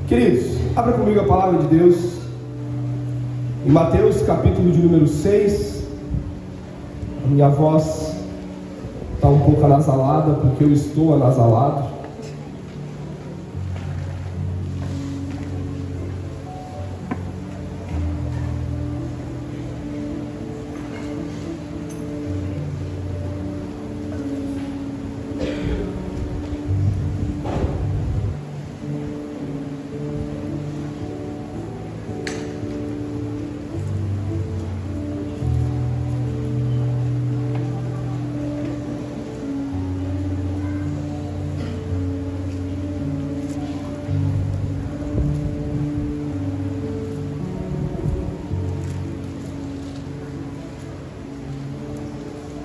Queridos, abra comigo a palavra de Deus em Mateus capítulo de número 6. A minha voz está um pouco anasalada porque eu estou anasalado.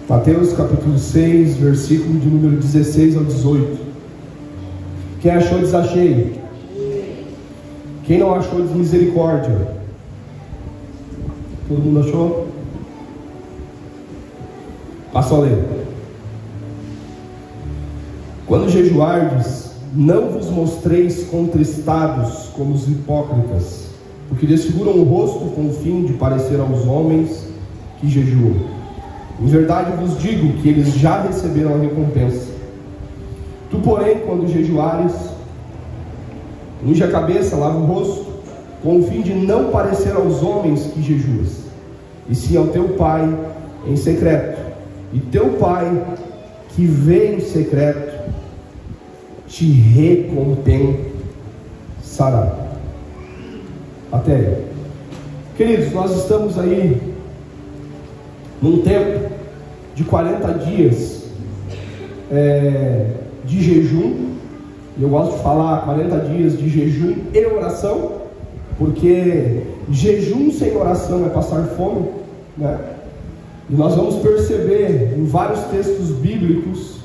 Mateus capítulo 6, versículo de número 16 ao 18. Quem achou, diz achei. Quem não achou, diz misericórdia. Todo mundo achou? Passo a ler. Quando jejuardes, não vos mostreis contristados como os hipócritas, porque desfiguram o rosto com o fim de parecer aos homens que jejuam. Em verdade vos digo que eles já receberam a recompensa. Tu, porém, quando jejuares, unge a cabeça, lava o rosto, com o fim de não parecer aos homens que jejuas, e sim ao teu Pai em secreto. E teu Pai, que vê em secreto, te recompensará. Até aí. Queridos, nós estamos aí num tempo de 40 dias de jejum. Eu gosto de falar 40 dias de jejum e oração, porque jejum sem oração é passar fome, né? E nós vamos perceber em vários textos bíblicos,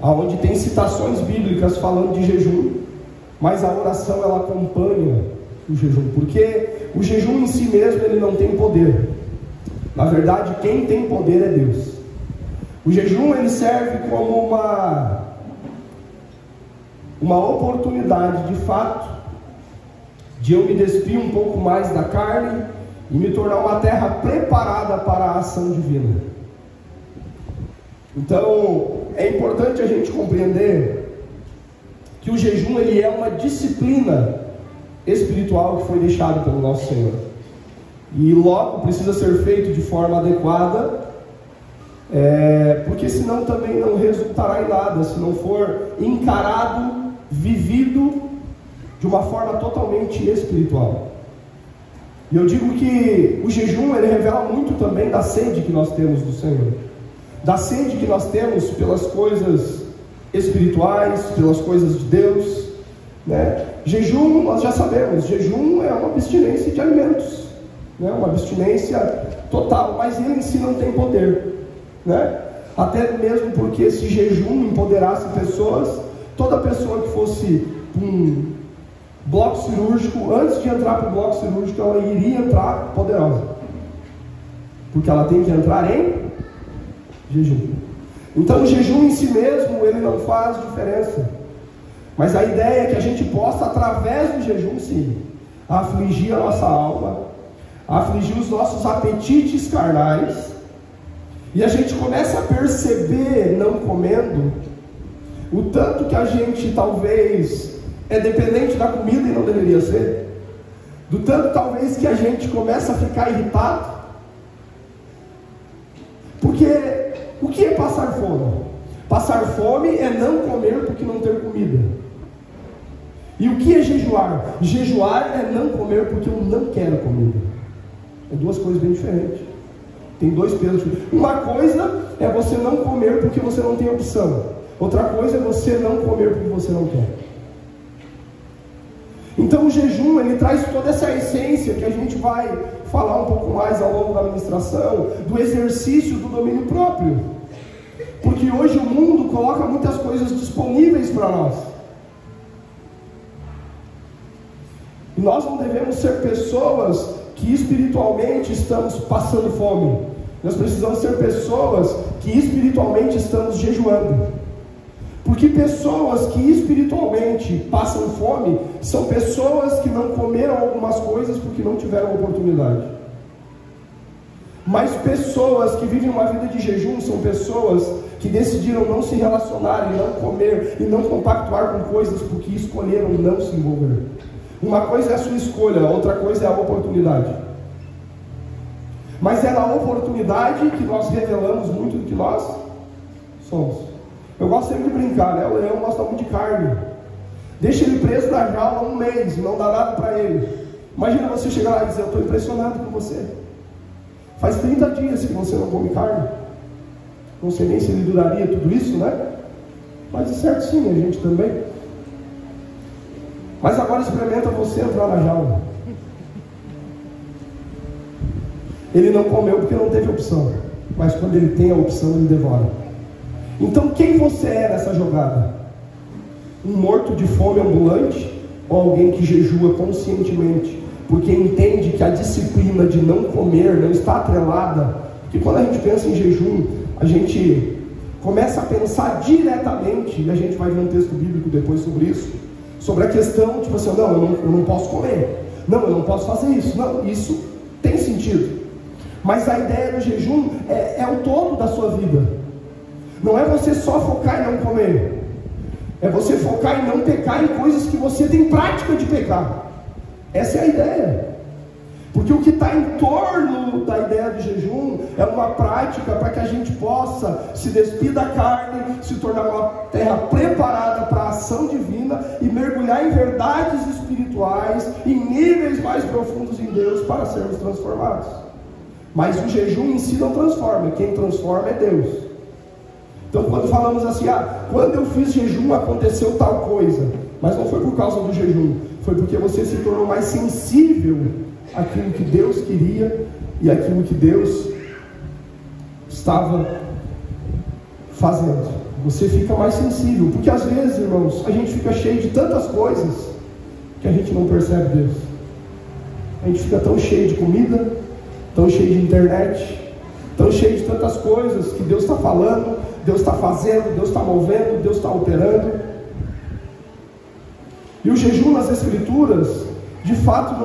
onde tem citações bíblicas falando de jejum, mas a oração ela acompanha o jejum, porque o jejum em si mesmo ele não tem poder. Na verdade, quem tem poder é Deus. O jejum ele serve como uma oportunidade de fato de eu me despir um pouco mais da carne e me tornar uma terra preparada para a ação divina. Então é importante a gente compreender que o jejum ele é uma disciplina espiritual que foi deixada pelo nosso Senhor, e logo precisa ser feito de forma adequada, porque senão também não resultará em nada, se não for encarado, vivido de uma forma totalmente espiritual. E eu digo que o jejum ele revela muito também da sede que nós temos do Senhor, da sede que nós temos pelas coisas espirituais, pelas coisas de Deus, né? Jejum, nós já sabemos, jejum é uma abstinência de alimentos, né? Uma abstinência total, mas ele em si não tem poder, né? Até mesmo porque se jejum empoderasse pessoas, toda pessoa que fosse um bloco cirúrgico, antes de entrar para o bloco cirúrgico, ela iria entrar poderosa, porque ela tem que entrar em jejum. Então o jejum em si mesmo, ele não faz diferença, mas a ideia é que a gente possa, através do jejum, sim, afligir a nossa alma, afligir os nossos apetites carnais, e a gente começa a perceber, não comendo, o tanto que a gente talvez é dependente da comida e não deveria ser, do tanto talvez que a gente começa a ficar irritado, porque o que é passar fome? Passar fome é não comer porque não ter comida. E o que é jejuar? Jejuar é não comer porque eu não quero comida. É duas coisas bem diferentes. Tem dois pesos. Uma coisa é você não comer porque você não tem opção. Outra coisa é você não comer porque você não quer. Então o jejum, ele traz toda essa essência que a gente vai falar um pouco mais ao longo da ministração, do exercício do domínio próprio. Porque hoje o mundo coloca muitas coisas disponíveis para nós. E nós não devemos ser pessoas que espiritualmente estamos passando fome. Nós precisamos ser pessoas que espiritualmente estamos jejuando. Porque pessoas que espiritualmente passam fome são pessoas que não comeram algumas coisas porque não tiveram oportunidade. Mas pessoas que vivem uma vida de jejum são pessoas que decidiram não se relacionar e não comer e não compactuar com coisas porque escolheram não se envolver. Uma coisa é a sua escolha, outra coisa é a oportunidade. Mas é na oportunidade que nós revelamos muito do que nós somos. Eu gosto sempre de brincar, né? O leão gosta muito de carne. Deixa ele preso na jaula 1 mês e não dá nada para ele. Imagina você chegar lá e dizer: eu estou impressionado com você. Faz 30 dias que você não come carne. Não sei nem se ele duraria tudo isso, né? Mas é certo sim, a gente também. Mas agora experimenta você entrar na jaula. Ele não comeu porque não teve opção. Mas quando ele tem a opção, ele devora. Então quem você é nessa jogada? Um morto de fome ambulante? Ou alguém que jejua conscientemente? Porque entende que a disciplina de não comer não está atrelada. Porque quando a gente pensa em jejum, a gente começa a pensar diretamente, e a gente vai ver um texto bíblico depois sobre isso, sobre a questão, tipo assim, não, eu não posso comer, não, eu não posso fazer isso, não, isso tem sentido. Mas a ideia do jejum é o todo da sua vida. Não é você só focar em não comer, é você focar em não pecar em coisas que você tem prática de pecar. Essa é a ideia. Porque o que está em torno da ideia do jejum é uma prática para que a gente possa se despir da carne, se tornar uma terra preparada para a ação divina e mergulhar em verdades espirituais, em níveis mais profundos em Deus para sermos transformados. Mas o jejum em si não transforma, quem transforma é Deus. Então quando falamos assim, quando eu fiz jejum aconteceu tal coisa, mas não foi por causa do jejum, foi porque você se tornou mais sensível àquilo que Deus queria e àquilo que Deus estava fazendo. Você fica mais sensível, porque às vezes, irmãos, a gente fica cheio de tantas coisas que a gente não percebe Deus. A gente fica tão cheio de comida, tão cheio de internet, tão cheio de tantas coisas que Deus está falando, Deus está fazendo, Deus está movendo, Deus está operando. E o jejum nas Escrituras, de fato,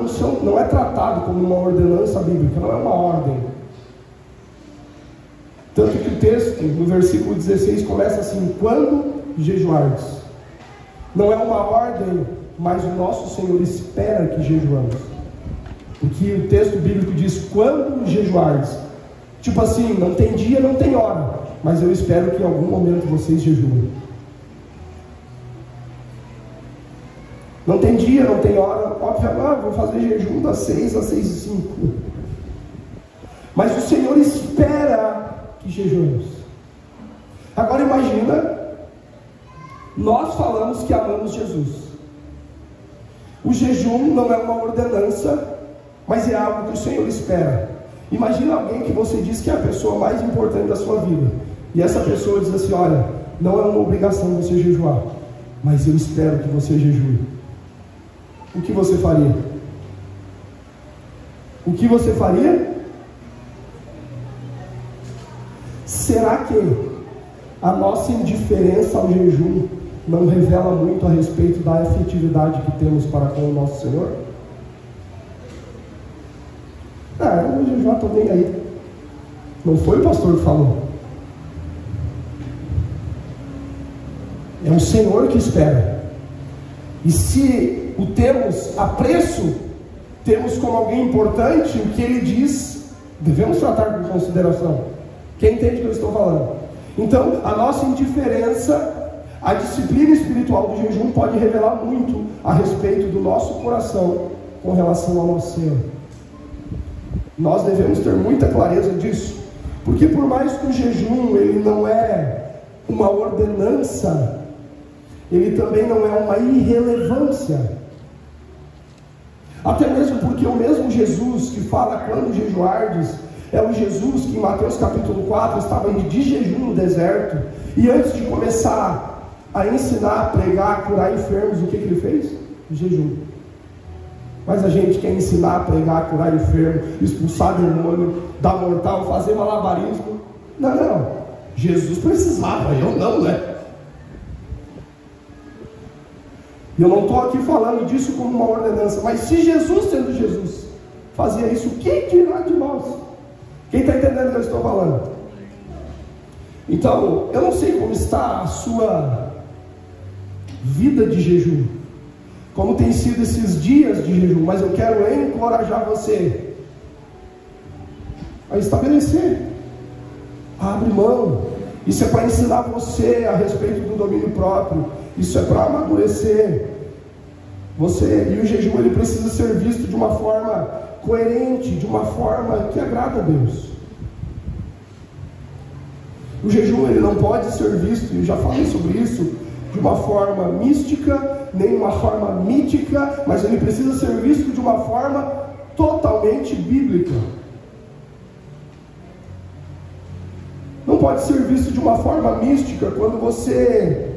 não é tratado como uma ordenança bíblica, não é uma ordem. Tanto que o texto, no versículo 16, começa assim: quando jejuardes. Não é uma ordem, mas o nosso Senhor espera que jejuamos. Porque o texto bíblico diz: quando jejuardes. Tipo assim, não tem dia, não tem hora, mas eu espero que em algum momento vocês jejuem. Não tem dia, não tem hora. Obviamente, vou fazer jejum das 6 às 6h05. Mas o Senhor espera que jejuemos. Agora imagina, nós falamos que amamos Jesus. O jejum não é uma ordenança, mas é algo que o Senhor espera. Imagina alguém que você diz que é a pessoa mais importante da sua vida, e essa pessoa diz assim: olha, não é uma obrigação você jejuar, mas eu espero que você jejue. O que você faria? O que você faria? Será que a nossa indiferença ao jejum não revela muito a respeito da afetividade que temos para com o nosso Senhor? Eu vou jejuar, estou nem aí. Não foi o pastor que falou. É o Senhor que espera. E se o temos apreço, temos como alguém importante, o que ele diz, devemos tratar com consideração. Quem entende o que eu estou falando? Então, a nossa indiferença, a disciplina espiritual do jejum pode revelar muito a respeito do nosso coração com relação ao nosso Senhor. Nós devemos ter muita clareza disso, porque por mais que o jejum ele não é uma ordenança, ele também não é uma irrelevância. Até mesmo porque o mesmo Jesus que fala quando jejuardes, é o Jesus que em Mateus capítulo 4 estava de jejum no deserto, e antes de começar a ensinar, a pregar, a curar enfermos, o que ele fez? Jejum. Mas a gente quer ensinar a pregar, curar enfermo, expulsar demônio, dar mortal, fazer malabarismo. Não. Jesus precisava, eu não, né? E eu não estou aqui falando disso como uma ordenança, mas se Jesus, sendo Jesus, fazia isso, quem dirá de nós? Quem está entendendo o que eu estou falando? Então, eu não sei como está a sua vida de jejum, como tem sido esses dias de jejum, mas eu quero encorajar você a estabelecer, a abrir mão. Isso é para ensinar você a respeito do domínio próprio, isso é para amadurecer você. E o jejum, ele precisa ser visto de uma forma coerente, de uma forma que agrada a Deus. O jejum, ele não pode ser visto, eu já falei sobre isso, de uma forma mística, nem uma forma mítica, mas ele precisa ser visto de uma forma totalmente bíblica. Não pode ser visto de uma forma mística quando você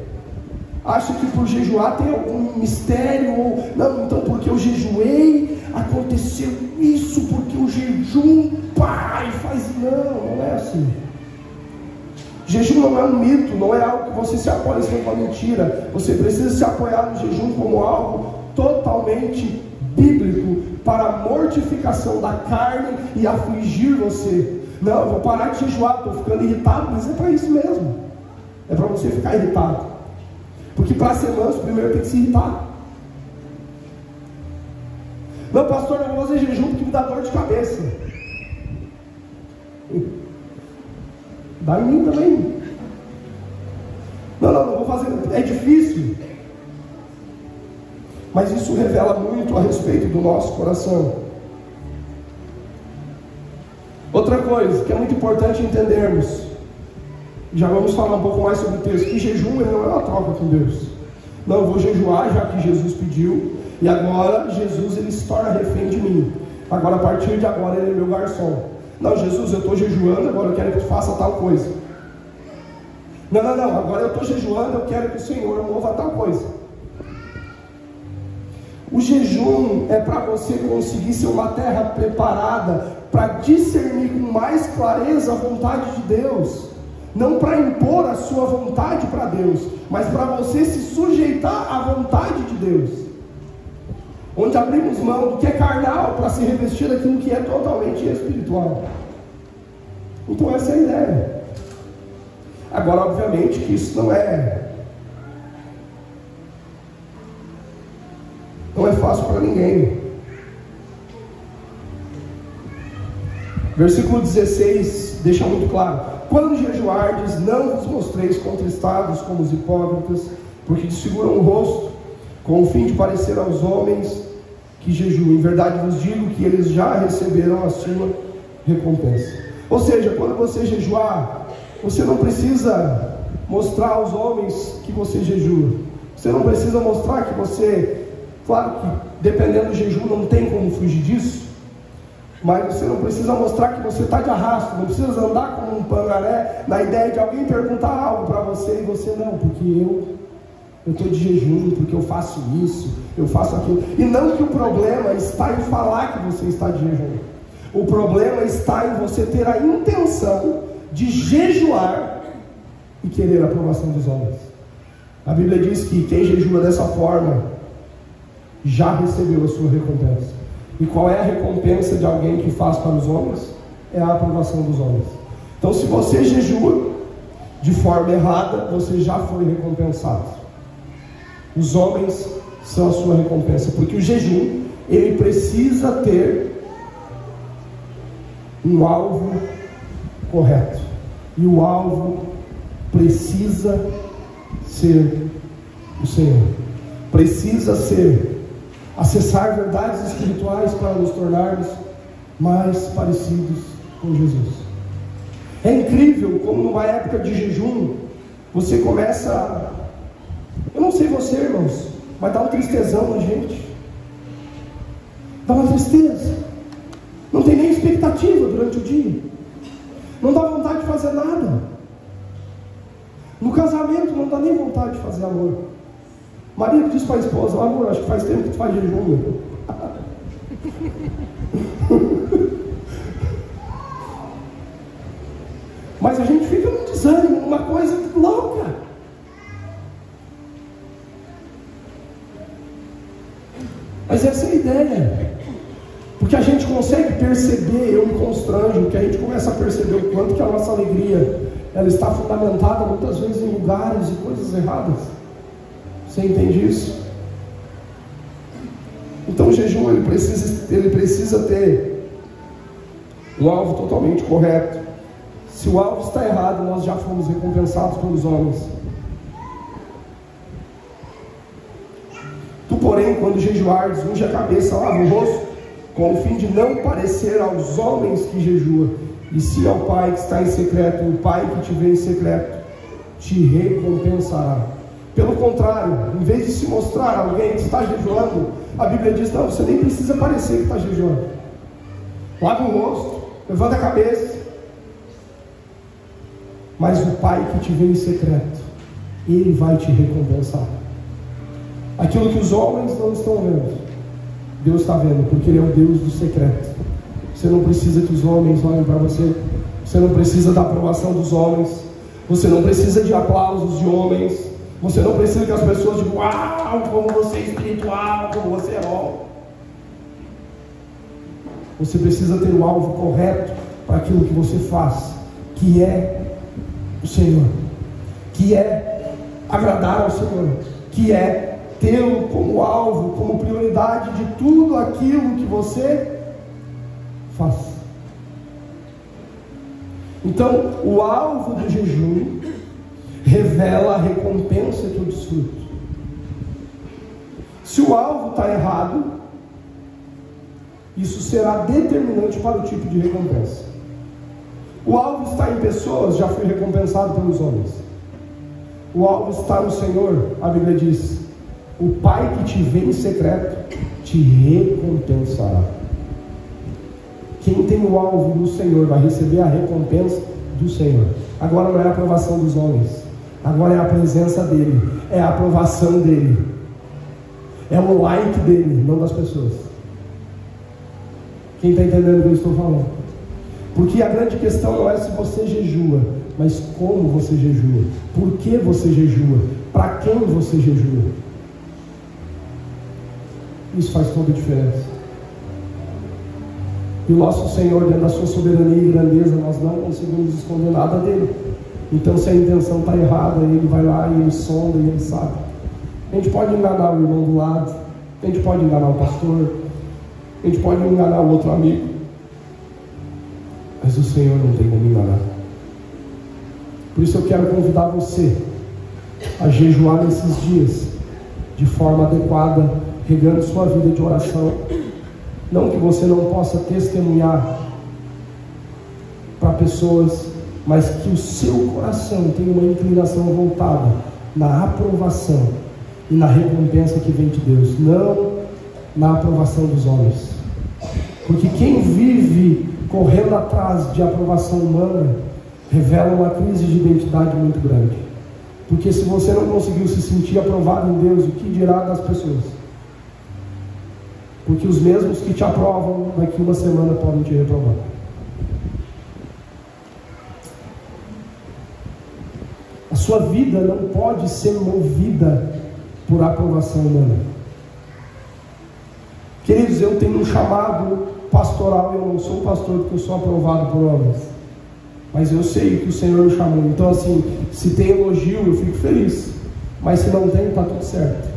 acha que por jejuar tem algum mistério, ou não, então porque eu jejuei, aconteceu isso, porque o jejum, pai, faz. Não é assim. Jejum não é um mito, não é algo que você se apoia em uma mentira. Você precisa se apoiar no jejum como algo totalmente bíblico, para a mortificação da carne e afligir você. Não, eu vou parar de jejuar, estou ficando irritado, mas é para isso mesmo. É para você ficar irritado. Porque para ser manso, primeiro tem que se irritar. Não, pastor, eu vou fazer jejum porque me dá dor de cabeça. Dá em mim também. Não vou fazer, é difícil. Mas isso revela muito a respeito do nosso coração. Outra coisa que é muito importante entendermos, já vamos falar um pouco mais sobre o texto, que jejum não é uma troca com Deus. Não, eu vou jejuar já que Jesus pediu, e agora Jesus ele se torna refém de mim. Agora, a partir de agora, ele é meu garçom. Não, Jesus, eu estou jejuando, agora eu quero que tu faça tal coisa. Não, agora eu estou jejuando, eu quero que o Senhor mova tal coisa. O jejum é para você conseguir ser uma terra preparada para discernir com mais clareza a vontade de Deus. Não para impor a sua vontade para Deus, mas para você se sujeitar à vontade de Deus. Onde abrimos mão do que é carnal para se revestir daquilo que é totalmente espiritual. Então essa é a ideia. Agora, obviamente que isso não é fácil para ninguém. Versículo 16 deixa muito claro: quando jejuardes, não vos mostreis contristados como os hipócritas, porque desfiguram o rosto, com o fim de parecer aos homens que jejuam. Em verdade vos digo que eles já receberam a sua recompensa. Ou seja, quando você jejuar, você não precisa mostrar aos homens que você jejua. Você não precisa mostrar que você... Claro que dependendo do jejum não tem como fugir disso, mas você não precisa mostrar que você está de arrasto. Não precisa andar como um pangaré na ideia de alguém perguntar algo para você e você não, porque eu estou de jejum, porque eu faço isso, eu faço aquilo. E não que o problema está em falar que você está de jejum. O problema está em você ter a intenção de jejuar e querer a aprovação dos homens. A Bíblia diz que quem jejua dessa forma já recebeu a sua recompensa. E qual é a recompensa de alguém que faz para os homens? É a aprovação dos homens. Então, se você jejua de forma errada, você já foi recompensado. Os homens são a sua recompensa, porque o jejum, ele precisa ter um alvo correto, e o alvo precisa ser o Senhor. Precisa ser acessar verdades espirituais para nos tornarmos mais parecidos com Jesus. É incrível como numa época de jejum você começa, eu não sei você, irmãos, mas dá uma tristezão na gente. Dá uma tristeza. Não tem nem expectativa durante o dia. Não dá vontade de fazer nada. No casamento não dá nem vontade de fazer amor. Marido diz para a esposa: amor, acho que faz tempo que tu faz jejum. Mas a gente fica num desânimo, uma coisa louca. Mas essa é a ideia. Porque a gente consegue perceber, eu me constranjo, que a gente começa a perceber o quanto que a nossa alegria, ela está fundamentada muitas vezes em lugares e coisas erradas. Você entende isso? Então o jejum, ele precisa ter um alvo totalmente correto. Se o alvo está errado, nós já fomos recompensados pelos homens. Tu, porém, quando jejuares, unge a cabeça, lava o rosto, com o fim de não parecer aos homens que jejua, e sim ao Pai que está em secreto. O Pai que te vê em secreto te recompensará. Pelo contrário, em vez de se mostrar a alguém que está jejuando, a Bíblia diz: não, você nem precisa parecer que está jejuando. Lava o rosto, levanta a cabeça. Mas o Pai que te vê em secreto, Ele vai te recompensar. Aquilo que os homens não estão vendo, Deus está vendo, porque Ele é o Deus do secreto. Você não precisa que os homens olhem para você. Você não precisa da aprovação dos homens. Você não precisa de aplausos de homens. Você não precisa que as pessoas digam: uau, como você é espiritual, como você é bom. Você precisa ter o alvo correto para aquilo que você faz, que é o Senhor, que é agradar ao Senhor, que é tê-lo como alvo, como prioridade de tudo aquilo que você faz. Então, o alvo do jejum revela a recompensa que eu desfruto. Se o alvo está errado, isso será determinante para o tipo de recompensa. O alvo está em pessoas, já fui recompensado pelos homens. O alvo está no Senhor, a Bíblia diz: o Pai que te vê em secreto te recompensará. Quem tem o alvo no Senhor vai receber a recompensa do Senhor. Agora não é a aprovação dos homens, agora é a presença dele, é a aprovação dele, é o like dele, não das pessoas. Quem está entendendo o que eu estou falando? Porque a grande questão não é se você jejua, mas como você jejua, por que você jejua, para quem você jejua. Isso faz toda a diferença. E o nosso Senhor, dentro da sua soberania e grandeza, nós não conseguimos esconder nada dele. Então, se a intenção está errada, ele vai lá e ele sonda e ele sabe. A gente pode enganar o irmão do lado, a gente pode enganar o pastor, a gente pode enganar o outro amigo, mas o Senhor não tem como enganar. Por isso eu quero convidar você a jejuar nesses dias de forma adequada, regando sua vida de oração. Não que você não possa testemunhar para pessoas, mas que o seu coração tenha uma inclinação voltada na aprovação e na recompensa que vem de Deus, não na aprovação dos homens. Porque quem vive correndo atrás de aprovação humana revela uma crise de identidade muito grande. Porque se você não conseguiu se sentir aprovado em Deus, o que dirá das pessoas? Porque os mesmos que te aprovam daqui uma semana podem te reprovar. A sua vida não pode ser movida por aprovação humana. Queridos, eu tenho um chamado pastoral. Eu não sou pastor porque eu sou aprovado por homens, mas eu sei que o Senhor me chamou. Então, assim, se tem elogio, eu fico feliz, mas se não tem, está tudo certo.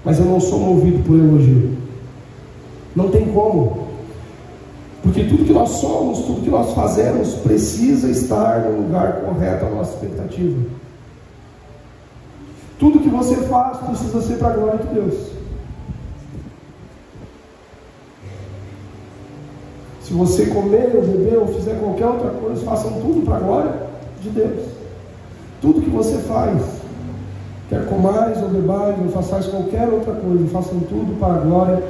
Mas eu não sou movido por elogio. Não tem como. Porque tudo que nós somos, tudo que nós fazemos, precisa estar no lugar correto à nossa expectativa. Tudo que você faz precisa ser para a glória de Deus. Se você comer ou beber ou fizer qualquer outra coisa, façam tudo para a glória de Deus. Tudo que você faz, quer comais ou bebais ou façais qualquer outra coisa, façam tudo para a glória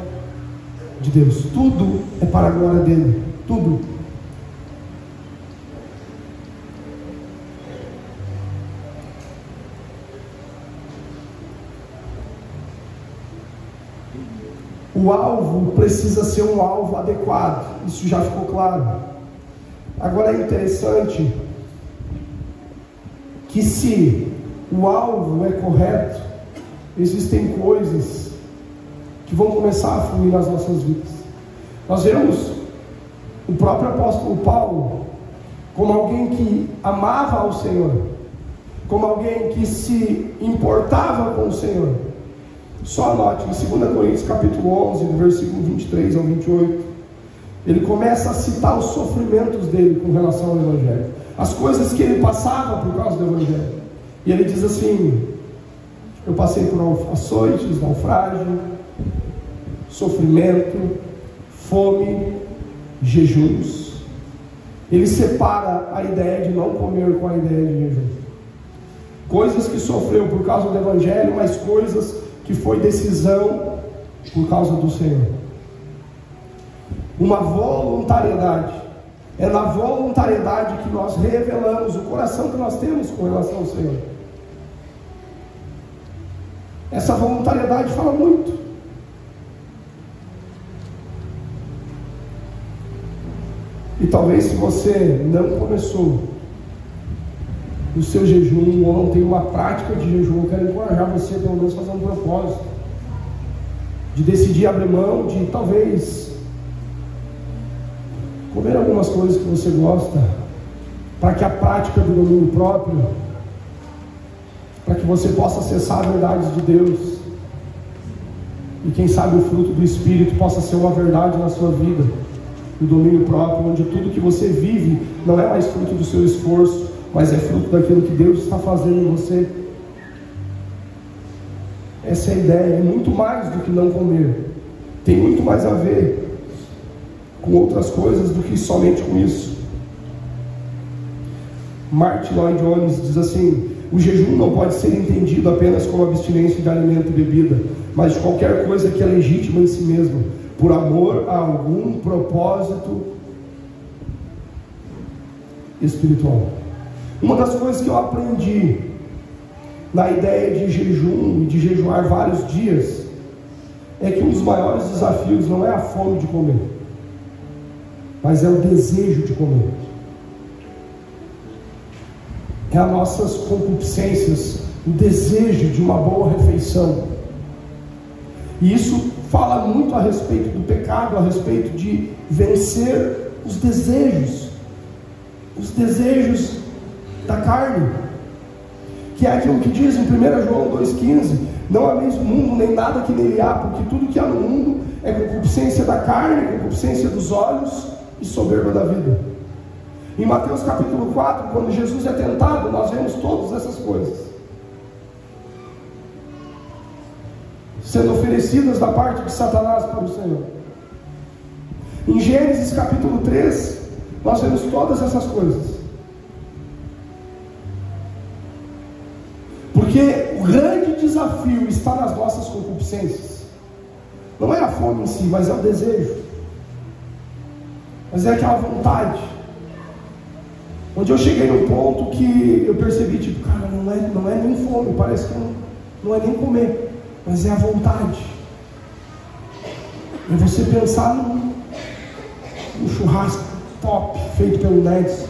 de Deus. Tudo é para a glória dele. Tudo. o alvo precisa ser um alvo adequado, isso já ficou claro. Agora é interessante que se o alvo é correto, existem coisas que vão começar a fluir nas nossas vidas. Nós vemos o próprio apóstolo Paulo como alguém que amava ao Senhor, como alguém que se importava com o Senhor. Só anote, em 2 Coríntios capítulo 11, do versículo 23 ao 28, ele começa a citar os sofrimentos dele com relação ao Evangelho, as coisas que ele passava por causa do Evangelho. E ele diz assim: eu passei por açoites, naufrágio, sofrimento, fome, jejuns. Ele separa a ideia de não comer com a ideia de jejum. Coisas que sofreu por causa do Evangelho, mas coisas que foi decisão por causa do Senhor. Uma voluntariedade. É na voluntariedade que nós revelamos o coração que nós temos com relação ao Senhor. Essa voluntariedade fala muito. E talvez, se você não começou o seu jejum ou não tem uma prática de jejum, eu quero encorajar você pelo menos a fazer um propósito de decidir abrir mão de talvez comer algumas coisas que você gosta, para que a prática do domínio próprio, para que você possa acessar as verdades de Deus, e quem sabe o fruto do Espírito possa ser uma verdade na sua vida, o domínio próprio, onde tudo que você vive não é mais fruto do seu esforço, mas é fruto daquilo que Deus está fazendo em você. Essa é a ideia. É muito mais do que não comer, tem muito mais a ver com outras coisas do que somente com isso. Martin Lloyd Jones diz assim: o jejum não pode ser entendido apenas como abstinência de alimento e bebida, mas de qualquer coisa que é legítima em si mesma, por amor a algum propósito espiritual. Uma das coisas que eu aprendi na ideia de jejum e de jejuar vários dias é que um dos maiores desafios não é a fome de comer, mas é o desejo de comer. É as nossas concupiscências, o desejo de uma boa refeição. E isso fala muito a respeito do pecado, a respeito de vencer os desejos da carne, que é aquilo que diz em 1 João 2,15: não ameis o mundo, nem nada que nele há, porque tudo que há no mundo é concupiscência da carne, concupiscência dos olhos e soberba da vida. Em Mateus capítulo 4, quando Jesus é tentado, nós vemos todas essas coisas sendo oferecidas da parte de Satanás para o Senhor. Em Gênesis capítulo 3, nós vemos todas essas coisas, porque o grande desafio está nas nossas concupiscências. Não é a fome em si, mas é o desejo, mas é aquela vontade, onde eu cheguei num ponto que eu percebi, tipo, cara, não é nem fome, parece que não é nem comer, mas é a vontade. É você pensar num churrasco top, feito pelo Nedson,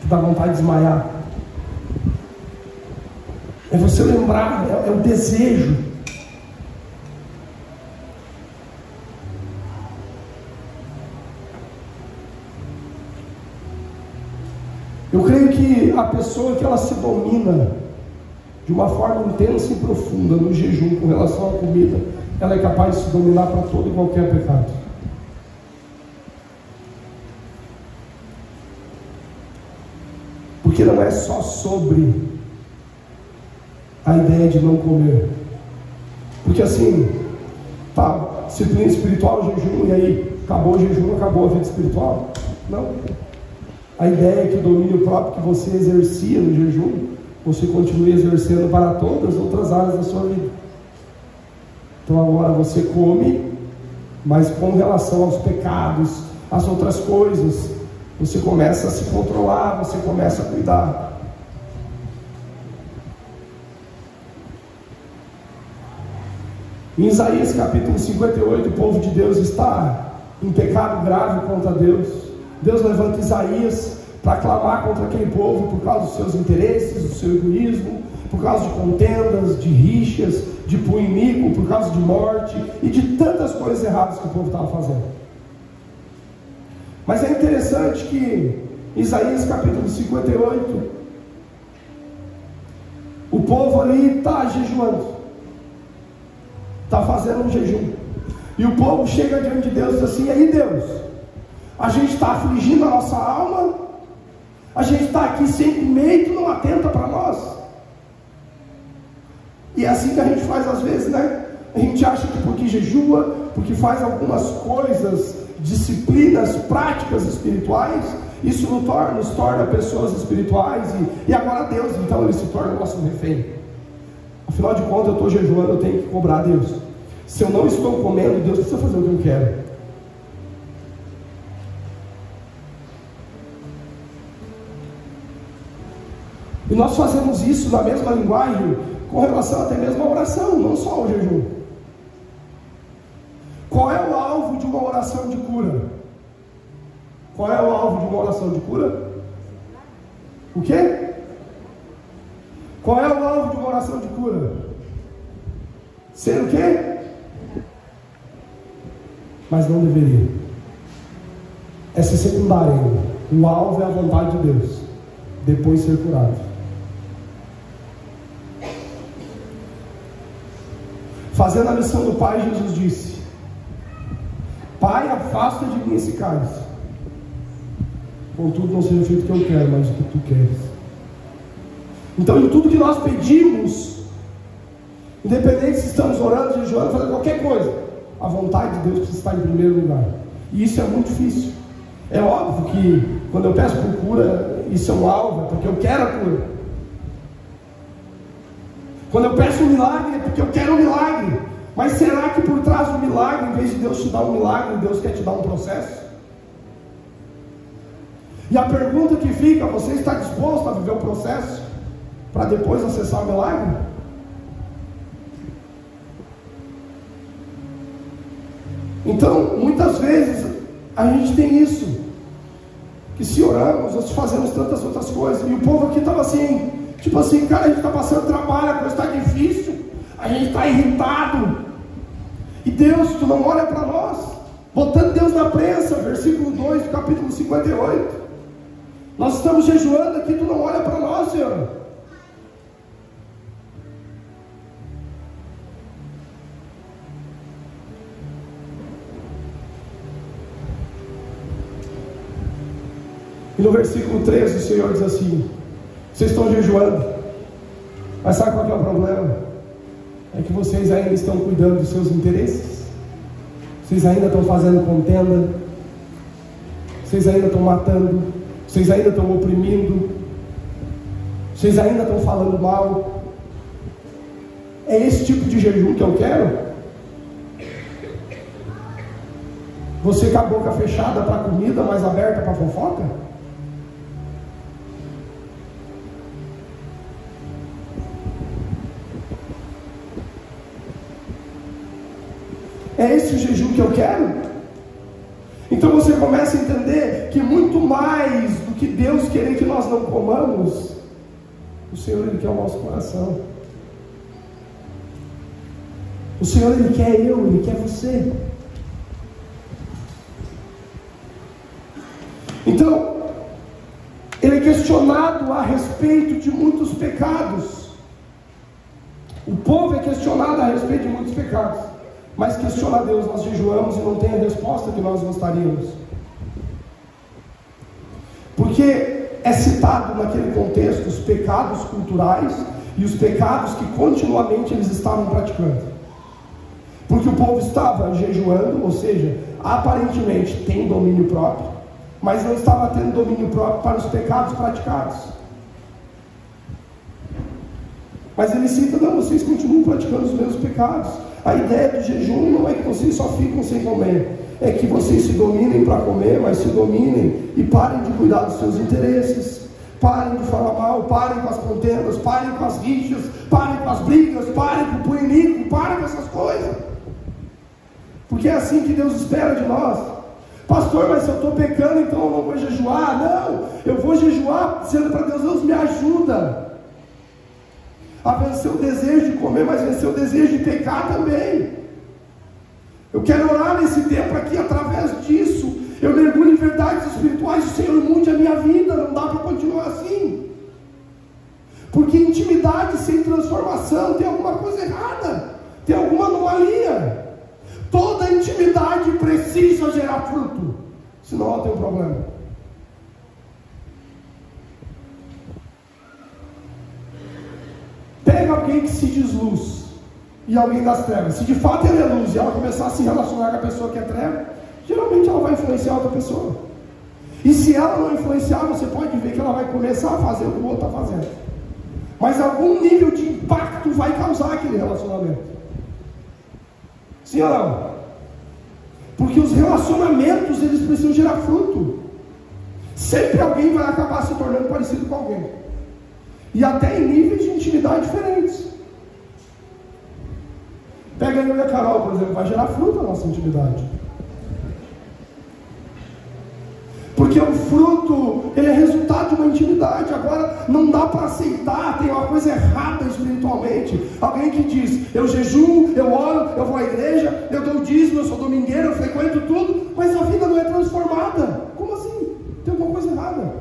que dá vontade de desmaiar. É você lembrar, é o desejo. Eu creio que a pessoa que ela se domina de uma forma intensa e profunda no jejum com relação à comida, ela é capaz de se dominar para todo e qualquer pecado. Porque não é só sobre a ideia de não comer. Porque assim, tá, disciplina espiritual, jejum, e aí acabou o jejum, acabou a vida espiritual? Não. A ideia é que o domínio próprio que você exercia no jejum, você continue exercendo para todas as outras áreas da sua vida. Então agora você come, mas com relação aos pecados, às outras coisas, você começa a se controlar, você começa a cuidar. Em Isaías capítulo 58, o povo de Deus está em pecado grave contra Deus. Deus levanta Isaías para clamar contra aquele povo por causa dos seus interesses, do seu egoísmo, por causa de contendas, de rixas, de punho iníquo, por causa de morte e de tantas coisas erradas que o povo estava fazendo. Mas é interessante que Isaías capítulo 58, o povo ali está jejuando, está fazendo um jejum, e o povo chega diante de Deus e diz assim: e aí Deus, a gente está afligindo a nossa alma, a gente está aqui sem comer e tu não atenta para nós. E é assim que a gente faz às vezes, né? A gente acha que porque jejua, porque faz algumas coisas, disciplinas, práticas espirituais, isso nos torna pessoas espirituais, e agora Deus, então, ele se torna o nosso refém. Afinal de contas, eu estou jejuando, eu tenho que cobrar a Deus. Se eu não estou comendo, Deus precisa fazer o que eu quero. E nós fazemos isso na mesma linguagem com relação até mesmo à oração, não só ao jejum. Qual é o alvo de uma oração de cura? Qual é o alvo de uma oração de cura? O quê? Qual é o alvo de uma oração de cura? Ser o quê? Mas não deveria. Essa é secundária ainda. O alvo é a vontade de Deus, depois ser curado. Fazendo a missão do Pai, Jesus disse: Pai, afasta de mim esse cálice, contudo não seja feito o que eu quero, mas o que tu queres. Então, em tudo que nós pedimos, independente se estamos orando, jejuando, fazendo qualquer coisa, a vontade de Deus precisa estar em primeiro lugar. E isso é muito difícil. É óbvio que quando eu peço por cura, isso é um alvo, é porque eu quero a cura. Quando eu peço um milagre, é porque eu quero um milagre. Mas será que por trás do milagre, em vez de Deus te dar um milagre, Deus quer te dar um processo? E a pergunta que fica: você está disposto a viver o processo para depois acessar o milagre? Então, muitas vezes a gente tem isso, que se oramos ou se fazemos tantas outras coisas, e o povo aqui estava assim, tipo assim: cara, a gente está passando trabalho, a coisa está difícil, a gente está irritado, e Deus, tu não olha para nós, botando Deus na prensa. Versículo 2 do capítulo 58, nós estamos jejuando aqui, tu não olha para nós, Senhor. E no versículo 13 o Senhor diz assim: vocês estão jejuando, mas sabe qual que é o problema? É que vocês ainda estão cuidando dos seus interesses, vocês ainda estão fazendo contenda, vocês ainda estão matando, vocês ainda estão oprimindo, vocês ainda estão falando mal. É esse tipo de jejum que eu quero? Você com a boca fechada para a comida, mas aberta para a fofoca? É esse o jejum que eu quero? Então você começa a entender que muito mais do que Deus querer que nós não comamos, o Senhor, Ele quer o nosso coração. O Senhor, Ele quer eu, Ele quer você. Então, Ele é questionado a respeito de muitos pecados. O povo é questionado a respeito de muitos pecados, mas questiona a Deus. Nós jejuamos e não tem a resposta que nós gostaríamos, porque é citado naquele contexto os pecados culturais e os pecados que continuamente eles estavam praticando, porque o povo estava jejuando, ou seja, aparentemente tem domínio próprio, mas não estava tendo domínio próprio para os pecados praticados. Mas ele cita: não, vocês continuam praticando os mesmos pecados. A ideia do jejum não é que vocês só ficam sem comer, é que vocês se dominem para comer, mas se dominem e parem de cuidar dos seus interesses, parem de falar mal, parem com as contendas, parem com as rixas, parem com as brigas, parem com o punho iníquo, parem com essas coisas. porque é assim que Deus espera de nós. Pastor, mas se eu estou pecando, então eu não vou jejuar. Não, eu vou jejuar dizendo para Deus: Deus me ajuda a vencer o desejo de comer, mas vencer o desejo de pecar também. Eu quero orar nesse tempo aqui, através disso eu mergulho em verdades espirituais. O Senhor mude a minha vida. Não dá para continuar assim, porque intimidade sem transformação tem alguma coisa errada, tem alguma anomalia. Toda intimidade precisa gerar fruto, senão ela tem um problema. Pega alguém que se diz luz e alguém das trevas. Se de fato ele é luz e ela começar a se relacionar com a pessoa que é treva, geralmente ela vai influenciar outra pessoa. E se ela não influenciar, você pode ver que ela vai começar a fazer o que o outro está fazendo, mas algum nível de impacto vai causar aquele relacionamento. Sim ou não? Porque os relacionamentos, eles precisam gerar fruto. Sempre alguém vai acabar se tornando parecido com alguém, e até em níveis de intimidade diferentes. Pega eu e a Carol, por exemplo, vai gerar fruto a nossa intimidade, porque o fruto, ele é resultado de uma intimidade. Agora, não dá para aceitar, tem uma coisa errada espiritualmente. Alguém que diz: eu jejuo, eu oro, eu vou à igreja, eu dou o dízimo, eu sou domingueiro, eu frequento tudo, mas a vida não é transformada. Como assim? Tem alguma coisa errada.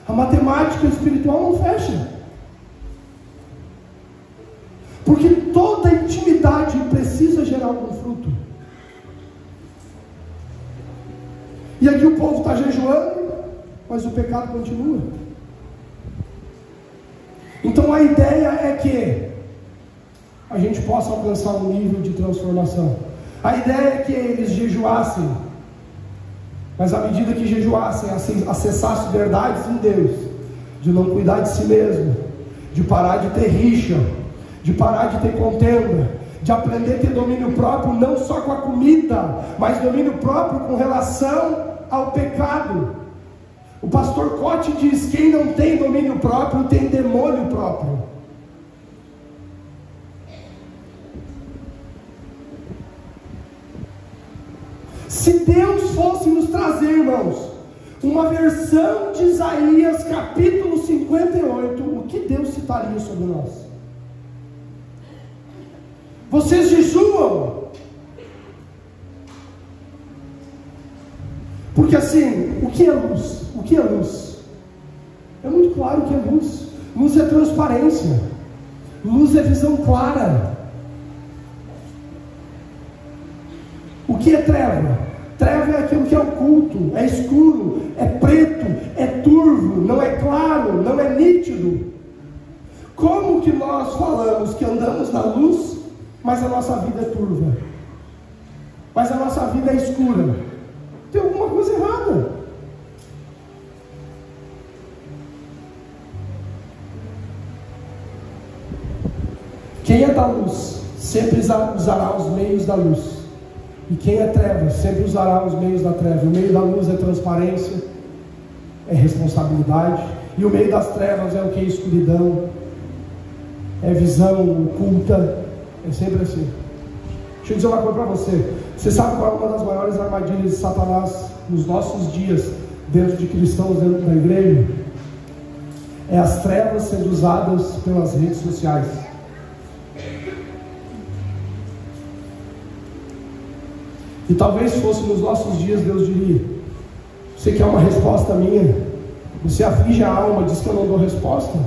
A matemática espiritual não fecha, porque toda intimidade precisa gerar algum fruto. E aqui o povo está jejuando, mas o pecado continua. Então a ideia é que a gente possa alcançar um nível de transformação. A ideia é que eles jejuassem, mas à medida que jejuassem, acessassem verdades em Deus, de não cuidar de si mesmo, de parar de ter rixa, de parar de ter contenda, de aprender a ter domínio próprio, não só com a comida, mas domínio próprio com relação ao pecado. O pastor Cote diz: quem não tem domínio próprio tem demônio próprio. Se Deus fosse nos trazer, irmãos, uma versão de Isaías capítulo 58, o que Deus citaria sobre nós? Vocês jejuam? Porque assim, o que é luz? O que é luz? É muito claro o que é luz. Luz é transparência. Luz é visão clara. O que é treva? Treva é aquilo que é oculto, é escuro, é preto, é turvo, não é claro, não é nítido. Como que nós falamos que andamos na luz, mas a nossa vida é turva, mas a nossa vida é escura? Tem alguma coisa errada. Quem é da luz sempre usará os meios da luz, e quem é treva sempre usará os meios da treva. O meio da luz é transparência, é responsabilidade, e o meio das trevas é o que? Escuridão, é visão oculta. É sempre assim. Deixa eu dizer uma coisa para você. Você sabe qual é uma das maiores armadilhas de Satanás nos nossos dias, dentro de cristãos, dentro da igreja? É as trevas sendo usadas pelas redes sociais. E talvez fosse nos nossos dias, Deus diria: você quer uma resposta minha? Você aflige a alma, diz que eu não dou resposta,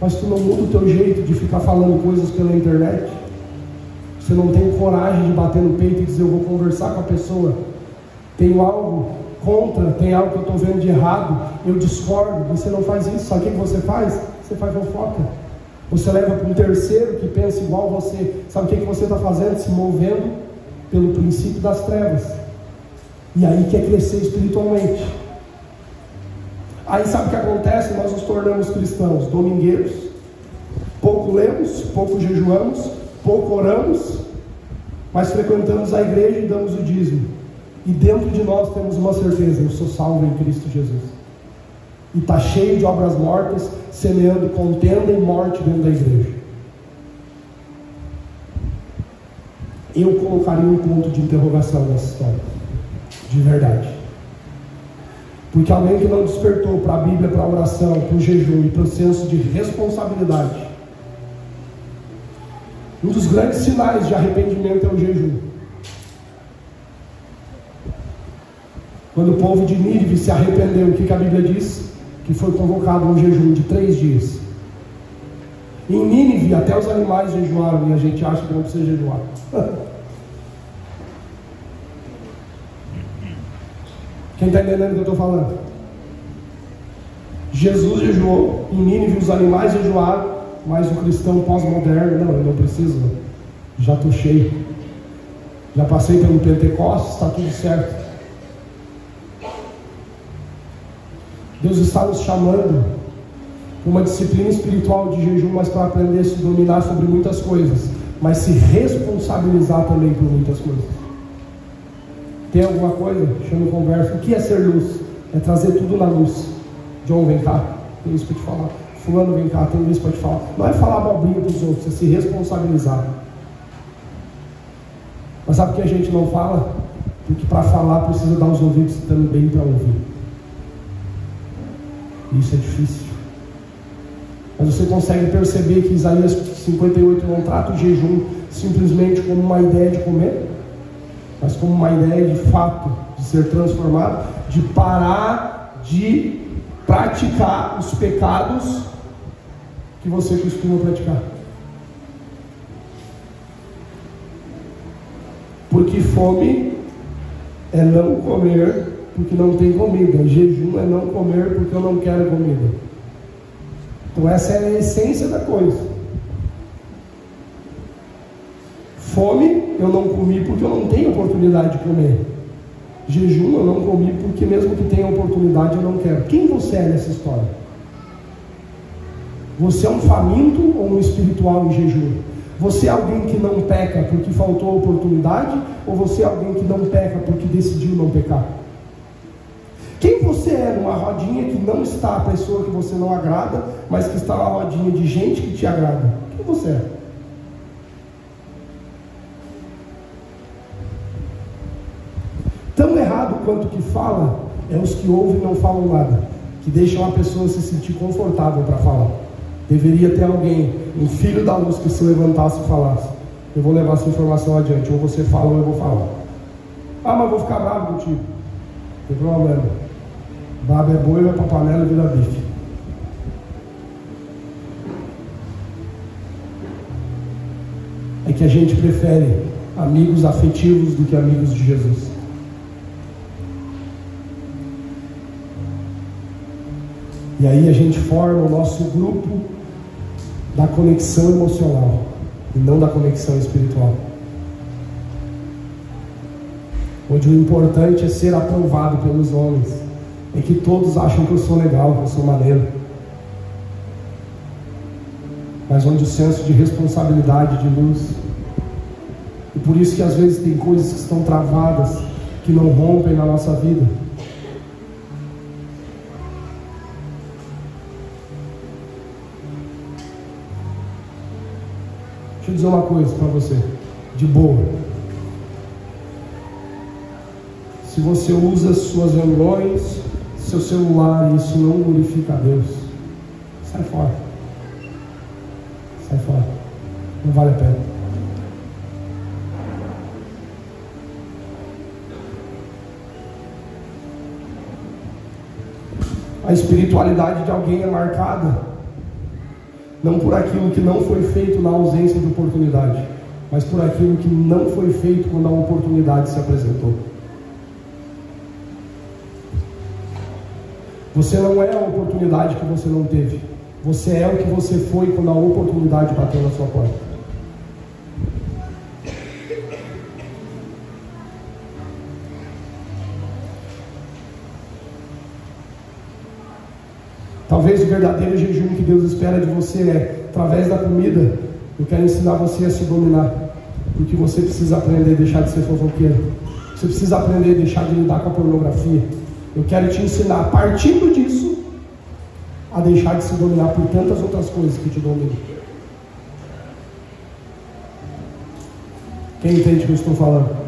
mas tu não muda o teu jeito de ficar falando coisas pela internet. Você não tem coragem de bater no peito e dizer: eu vou conversar com a pessoa, tenho algo contra, tem algo que eu estou vendo de errado, eu discordo. Você não faz isso. Sabe o que você faz? Você faz fofoca. Você leva para um terceiro que pensa igual você. Sabe o que você está fazendo? Se movendo pelo princípio das trevas. E aí quer crescer espiritualmente. Aí sabe o que acontece? Nós nos tornamos cristãos domingueiros, pouco lemos, pouco jejuamos, pouco oramos, mas frequentamos a igreja e damos o dízimo. E dentro de nós temos uma certeza: eu sou salvo em Cristo Jesus. E está cheio de obras mortas, semeando contenda e morte dentro da igreja. eu colocaria um ponto de interrogação nessa história, de verdade. Porque alguém que não despertou para a Bíblia, para a oração, para o jejum e para o senso de responsabilidade, um dos grandes sinais de arrependimento é o jejum. Quando o povo de Nínive se arrependeu, o que a Bíblia diz? Que foi convocado um jejum de 3 dias. Em Nínive, até os animais jejuaram, e a gente acha que não precisa jejuar. Quem está entendendo o que eu estou falando? Jesus jejuou, em Nínive os animais jejuaram, mas o cristão pós-moderno, não, eu não preciso, já estou cheio, já passei pelo Pentecostes, está tudo certo. Deus está nos chamando para uma disciplina espiritual de jejum, mas para aprender a se dominar sobre muitas coisas, mas se responsabilizar também por muitas coisas. Tem alguma coisa? Chama e conversa. O que é ser luz? É trazer tudo na luz. John, vem cá, tem isso para te falar. Fulano, vem cá, tem isso para te falar. Não é falar abobrinha para os outros, é se responsabilizar. Mas sabe o que a gente não fala? Porque para falar precisa dar os ouvidos também para ouvir. Isso é difícil. Mas você consegue perceber que Isaías 58 não trata o jejum simplesmente como uma ideia de comer, mas como uma ideia de fato, de ser transformado, de parar de praticar os pecados que você costuma praticar. Porque fome é não comer porque não tem comida. Jejum é não comer porque eu não quero comida. Então essa é a essência da coisa. Fome eu não comi porque eu não tenho oportunidade de comer. Jejum eu não comi porque mesmo que tenha oportunidade eu não quero. Quem você é nessa história? Você é um faminto ou um espiritual em jejum? Você é alguém que não peca porque faltou oportunidade, ou você é alguém que não peca porque decidiu não pecar? Quem você é numa rodinha que não está a pessoa que você não agrada, mas que está uma rodinha de gente que te agrada? Quem você é? Tão errado quanto que fala é os que ouvem e não falam nada, que deixam a pessoa se sentir confortável para falar. Deveria ter alguém, um filho da luz, que se levantasse e falasse: eu vou levar essa informação adiante, ou você fala ou eu vou falar. Ah, mas eu vou ficar bravo contigo. Não tem problema. Brabo é boi, vai pra panela e vira bife. É que a gente prefere amigos afetivos do que amigos de Jesus. E aí a gente forma o nosso grupo da conexão emocional e não da conexão espiritual, onde o importante é ser aprovado pelos homens, é que todos acham que eu sou legal, que eu sou maneiro, mas onde o senso de responsabilidade, de luz, e por isso que às vezes tem coisas que estão travadas, que não rompem na nossa vida. Deixa eu dizer uma coisa para você, de boa. Se você usa suas reuniões, seu celular, e isso não glorifica a Deus, sai fora. Sai fora. Não vale a pena. A espiritualidade de alguém é marcada não por aquilo que não foi feito na ausência de oportunidade, mas por aquilo que não foi feito quando a oportunidade se apresentou. Você não é a oportunidade que você não teve. Você é o que você foi quando a oportunidade bateu na sua porta. Talvez o verdadeiro jejum que Deus espera de você é, através da comida, eu quero ensinar você a se dominar, porque você precisa aprender a deixar de ser fofoqueiro, você precisa aprender a deixar de lidar com a pornografia. Eu quero te ensinar, partindo disso, a deixar de se dominar por tantas outras coisas que te dominam. Quem entende o que eu estou falando?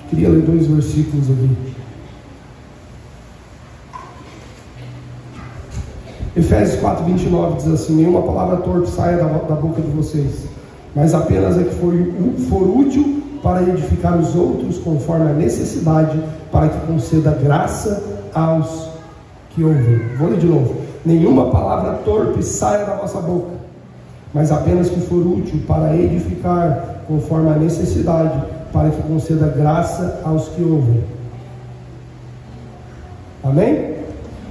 Queria ler 2 versículos aqui. Efésios 4:29 diz assim: nenhuma palavra torpe saia da boca de vocês, mas apenas a que for útil para edificar os outros conforme a necessidade, para que conceda graça aos que ouvem. Vou ler de novo: nenhuma palavra torpe saia da vossa boca, mas apenas que for útil para edificar conforme a necessidade, para que conceda graça aos que ouvem. Amém?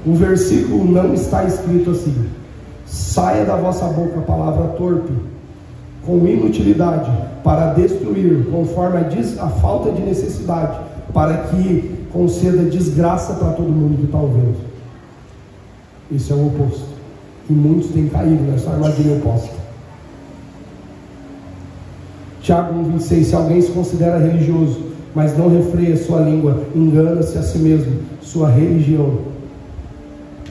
O versículo não está escrito assim: saia da vossa boca a palavra torpe, com inutilidade, para destruir, conforme a falta de necessidade, para que conceda desgraça para todo mundo que está ouvindo. Isso é o oposto. E muitos têm caído nessa armadilha oposta. Tiago 1,26: se alguém se considera religioso, mas não refreia sua língua, engana-se a si mesmo. Sua religião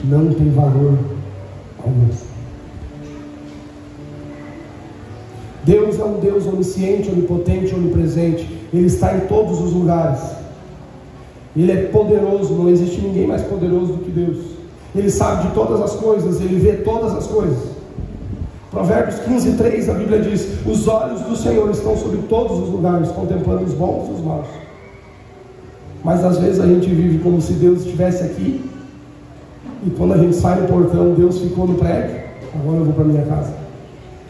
não tem valor algum. Deus é um Deus onisciente, onipotente, onipresente. Ele está em todos os lugares. Ele é poderoso, não existe ninguém mais poderoso do que Deus. Ele sabe de todas as coisas, Ele vê todas as coisas. Provérbios 15:3, a Bíblia diz: os olhos do Senhor estão sobre todos os lugares, contemplando os bons e os maus. Mas às vezes a gente vive como se Deus estivesse aqui, e quando a gente sai no portão, Deus ficou no prédio. Agora eu vou para minha casa.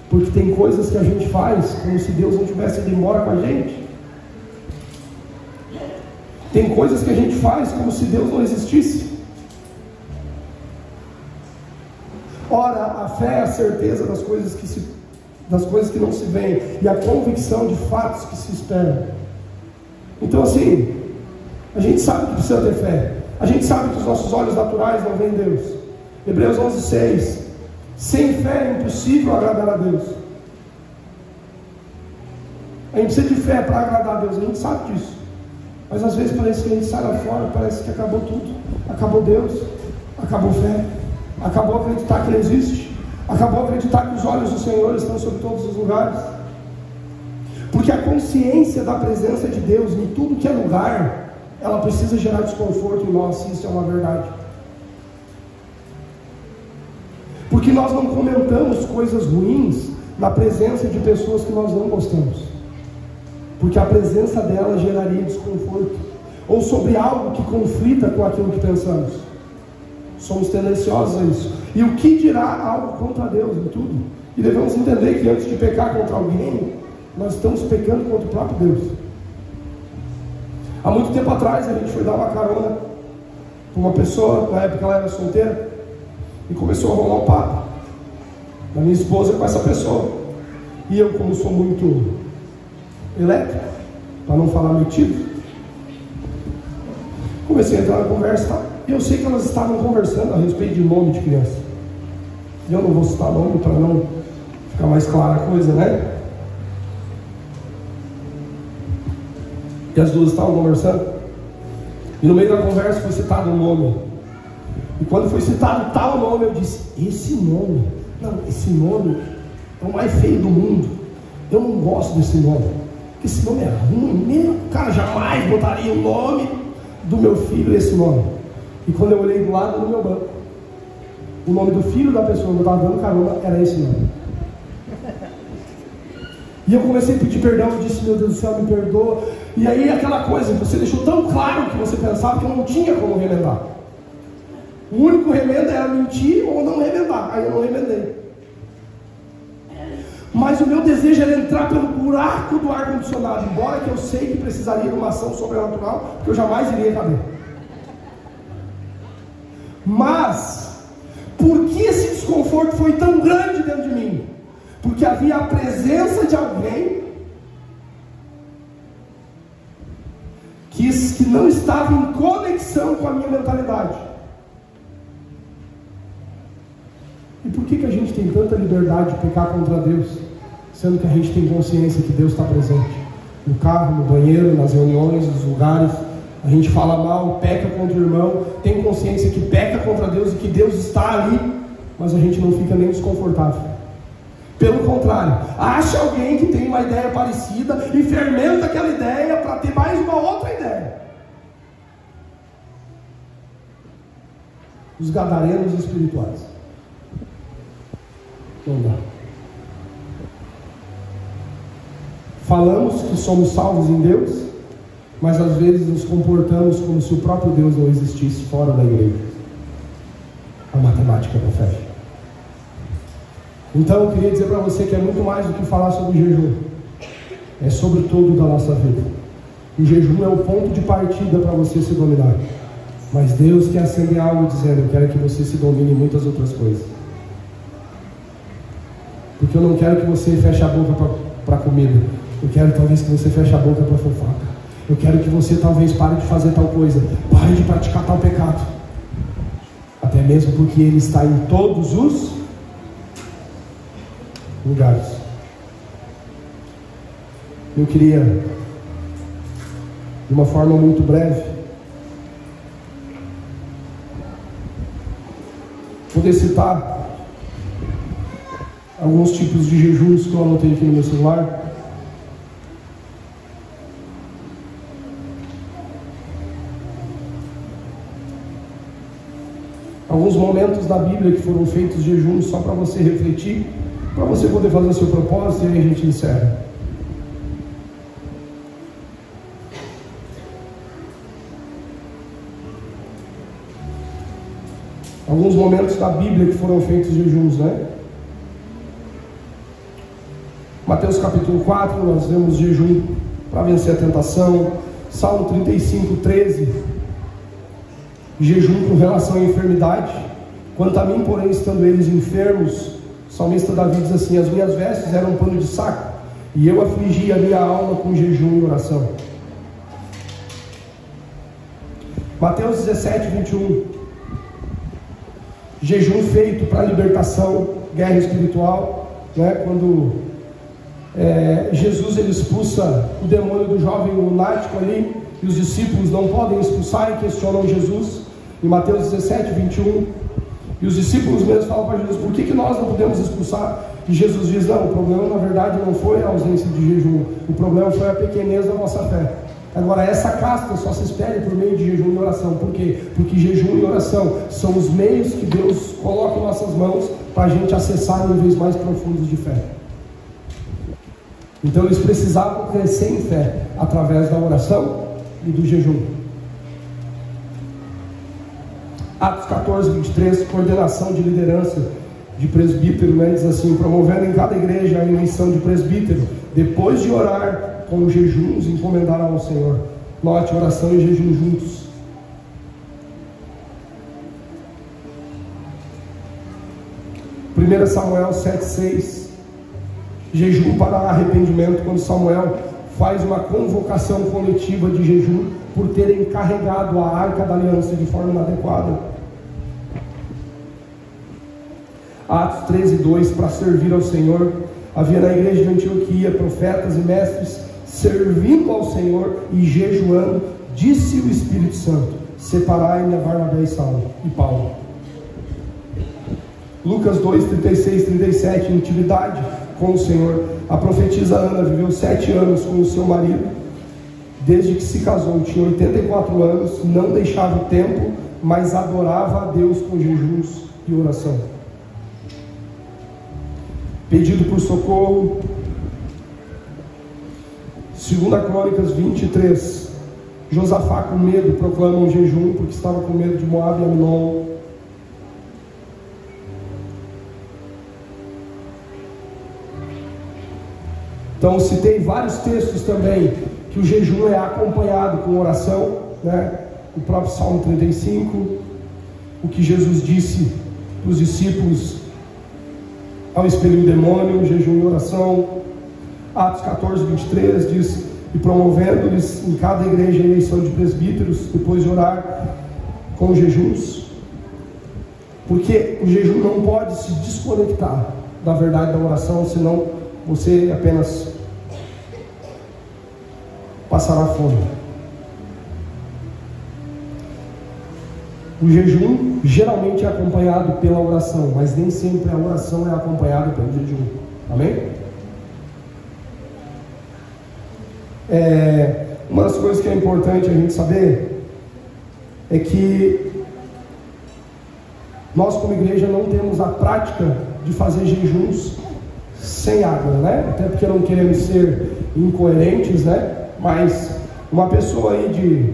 Porque tem coisas que a gente faz como se Deus não tivesse ido embora com a gente. Tem coisas que a gente faz como se Deus não existisse. Ora, a fé é a certeza das coisas que não se veem, e a convicção de fatos que se esperam. Então assim, a gente sabe que precisa ter fé. A gente sabe que os nossos olhos naturais não veem Deus. Hebreus 11:6: sem fé é impossível agradar a Deus. A gente precisa de fé para agradar a Deus, a gente sabe disso. Mas às vezes parece que a gente sai lá fora, parece que acabou tudo. Acabou Deus, acabou fé, acabou acreditar que Ele existe, acabou acreditar que os olhos do Senhor estão sobre todos os lugares. Porque a consciência da presença de Deus em tudo que é lugar, ela precisa gerar desconforto em nós, se isso é uma verdade. Porque nós não comentamos coisas ruins na presença de pessoas que nós não gostamos, porque a presença dela geraria desconforto, ou sobre algo que conflita com aquilo que pensamos. Somos tendenciosos a isso. E o que dirá algo contra Deus em tudo? E devemos entender que antes de pecar contra alguém, nós estamos pecando contra o próprio Deus. Há muito tempo atrás a gente foi dar uma carona para uma pessoa, na época ela era solteira, e começou a rolar um papo da minha esposa com essa pessoa. E eu, como sou muito elétrico, para não falar metido, comecei a entrar na conversa. E eu sei que elas estavam conversando a respeito de nome de criança. E eu não vou citar nome para não ficar mais clara a coisa, né? E as duas estavam conversando, e no meio da conversa foi citado um nome. E quando foi citado tal nome, eu disse: esse nome é o mais feio do mundo. Eu não gosto desse nome, porque esse nome é ruim. Meu cara, jamais botaria o nome do meu filho esse nome. E quando eu olhei do lado do meu banco, o nome do filho da pessoa que eu estava dando carona era esse nome. E eu comecei a pedir perdão, eu disse: meu Deus do céu, me perdoa. E aí aquela coisa, você deixou tão claro o que você pensava que eu não tinha como remendar. O único remendo era mentir ou não remendar. Aí eu não remendei. Mas o meu desejo era entrar pelo buraco do ar-condicionado, embora que eu sei que precisaria de uma ação sobrenatural, que eu jamais iria caber. Mas, por que esse desconforto foi tão grande dentro de mim? Porque havia a presença de alguém que não estava em conexão com a minha mentalidade. E por que a gente tem tanta liberdade de pecar contra Deus, sendo que a gente tem consciência que Deus está presente? no carro, no banheiro, nas reuniões, nos lugares. A gente fala mal, peca contra o irmão, tem consciência que peca contra Deus e que Deus está ali, mas a gente não fica nem desconfortável. Pelo contrário, acha alguém que tem uma ideia parecida e fermenta aquela ideia para ter mais uma outra ideia. Os gadarenos espirituais. Não dá. Falamos que somos salvos em Deus, mas às vezes nos comportamos como se o próprio Deus não existisse fora da igreja. A matemática da fé. Então eu queria dizer para você que é muito mais do que falar sobre o jejum. É sobre todo da nossa vida. O jejum é o ponto de partida para você se dominar. Mas Deus quer acender algo dizendo: eu quero que você se domine em muitas outras coisas. Porque eu não quero que você feche a boca para comida. Eu quero talvez que você feche a boca para fofoca. Eu quero que você talvez pare de fazer tal coisa. Pare de praticar tal pecado. Até mesmo porque ele está em todos os lugares. Eu queria, de uma forma muito breve, poder citar alguns tipos de jejuns que eu anotei aqui no meu celular. Alguns momentos da Bíblia que foram feitos jejuns só para você refletir, para você poder fazer o seu propósito, e aí a gente encerra. Alguns momentos da Bíblia que foram feitos jejuns, né? Mateus capítulo 4, nós vemos jejum para vencer a tentação. Salmo 35, 13, jejum com relação à enfermidade. Quanto a mim, porém, estando eles enfermos, o salmista Davi diz assim: as minhas vestes eram um pano de saco, e eu afligi a minha alma com jejum e oração. Mateus 17, 21, jejum feito para libertação, guerra espiritual, né? Quando Jesus ele expulsa o demônio do jovem lunático ali, e os discípulos não podem expulsar e questionam Jesus, em Mateus 17, 21, e os discípulos mesmos falam para Jesus: por que nós não podemos expulsar? E Jesus diz: não, o problema na verdade não foi a ausência de jejum, o problema foi a pequenez da nossa fé. Agora, essa casta só se espere por meio de jejum e oração. Por quê? Porque jejum e oração são os meios que Deus coloca em nossas mãos para a gente acessar níveis mais profundos de fé. Então eles precisavam crescer em fé através da oração e do jejum. Atos 14, 23, coordenação de liderança de presbítero, né? Diz assim: promovendo em cada igreja a eleição de presbítero, depois de orar com jejuns, encomendaram ao Senhor. Note, oração e jejum juntos. Samuel 7,6, jejum para arrependimento, quando Samuel faz uma convocação coletiva de jejum por terem carregado a arca da aliança de forma inadequada. Atos 13:2, para servir ao Senhor. Havia na igreja de Antioquia profetas e mestres servindo ao Senhor e jejuando. Disse o Espírito Santo: separai-me a Barnabé e Paulo. Lucas 2:36, 37, intimidade com o Senhor. A profetisa Ana viveu 7 anos com o seu marido. Desde que se casou, tinha 84 anos, não deixava o templo, mas adorava a Deus com jejuns e oração. Pedido por socorro. 2 Crônicas 23, Josafá com medo proclama um jejum, porque estava com medo de Moabe e Amnon. Então citei vários textos também que o jejum é acompanhado com oração, né? O próprio Salmo 35, o que Jesus disse para os discípulos ao expelir o demônio, jejum e oração. Atos 14:23 diz: e promovendo-lhes em cada igreja a eleição de presbíteros, depois de orar com jejuns. Porque o jejum não pode se desconectar da verdade da oração, senão você apenas passará fome. O jejum geralmente é acompanhado pela oração, mas nem sempre a oração é acompanhada pelo jejum. Amém? Uma das coisas que é importante a gente saber é que nós como igreja não temos a prática de fazer jejuns sem água, né? Até porque não queremos ser incoerentes, né? Mas uma pessoa aí de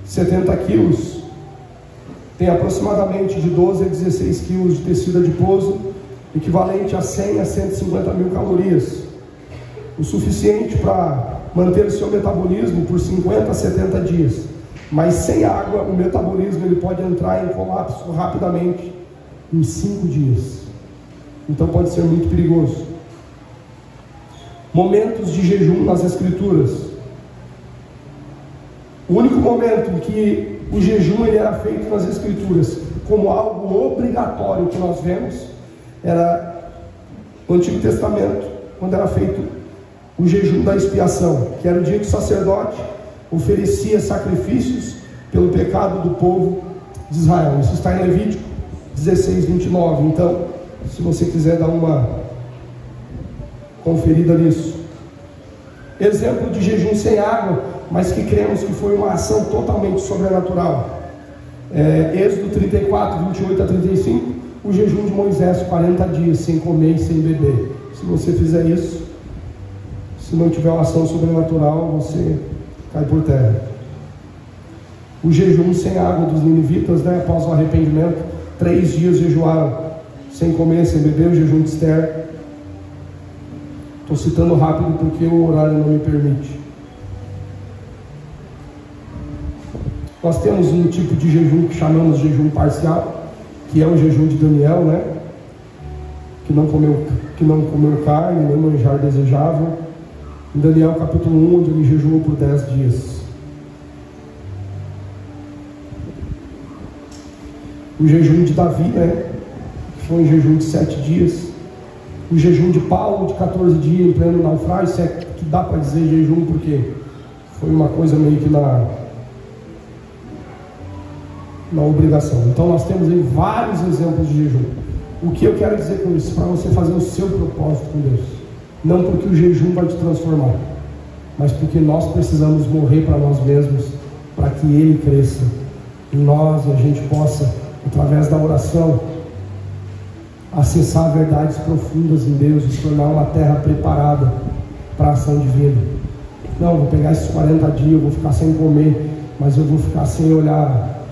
70 quilos tem aproximadamente de 12 a 16 quilos de tecido adiposo, equivalente a 100 a 150 mil calorias, o suficiente para manter o seu metabolismo por 50 a 70 dias. Mas sem água, o metabolismo ele pode entrar em colapso rapidamente em 5 dias. Então pode ser muito perigoso. Momentos de jejum nas Escrituras. O único momento em que o jejum ele era feito nas Escrituras como algo obrigatório que nós vemos era no Antigo Testamento, quando era feito o jejum da expiação, que era o dia que o sacerdote oferecia sacrifícios pelo pecado do povo de Israel. Isso está em Levítico 16, 29. Então, se você quiser dar uma conferida nisso. Exemplo de jejum sem água, mas que cremos que foi uma ação totalmente sobrenatural. Êxodo 34, 28 a 35, o jejum de Moisés, 40 dias, sem comer e sem beber. Se você fizer isso, se não tiver uma ação sobrenatural, você cai por terra. O jejum sem água dos ninivitas, né, após o arrependimento, 3 dias jejuaram, sem comer, sem beber, o jejum de Esther. Estou citando rápido porque o horário não me permite. Nós temos um tipo de jejum que chamamos de jejum parcial, que é o jejum de Daniel, né? Que não comeu carne, nem manjar desejável. Em Daniel capítulo 1, onde ele jejuou por 10 dias. O jejum de Davi, né? Que foi um jejum de 7 dias. O jejum de Paulo de 14 dias em pleno naufrágio, se é que dá para dizer jejum, porque foi uma coisa meio que na obrigação. Então nós temos aí vários exemplos de jejum. O que eu quero dizer com isso? Para você fazer o seu propósito com Deus. Não porque o jejum vai te transformar, mas porque nós precisamos morrer para nós mesmos, para que Ele cresça em nós e a gente possa, através da oração, acessar verdades profundas em Deus e se tornar uma terra preparada para a ação divina. Não, vou pegar esses 40 dias, eu vou ficar sem comer, mas eu vou ficar sem olhar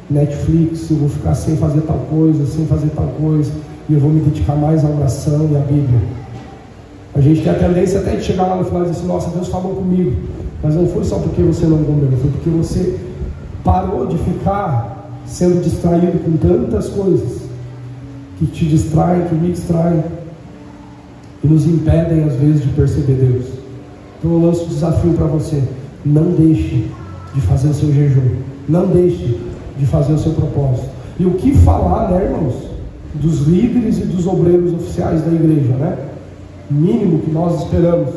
Netflix, eu vou ficar sem fazer tal coisa, e eu vou me dedicar mais à oração e à Bíblia. A gente tem a tendência até de chegar lá no final e dizer assim: nossa, Deus falou comigo, mas não foi só porque você não comeu, foi porque você parou de ficar sendo distraído com tantas coisas que te distraem, que me distraem e nos impedem às vezes de perceber Deus. Então eu lanço o desafio para você: não deixe de fazer o seu jejum, não deixe de fazer o seu propósito. E o que falar, né, irmãos, dos líderes e dos obreiros oficiais da igreja, né? O mínimo que nós esperamos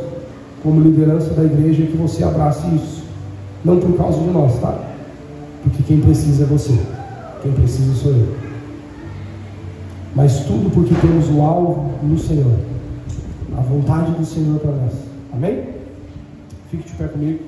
como liderança da igreja é que você abrace isso, não por causa de nós, tá? Porque quem precisa é você, quem precisa sou eu, mas tudo porque temos o alvo no Senhor, a vontade do Senhor para nós. Amém? Fique de pé comigo.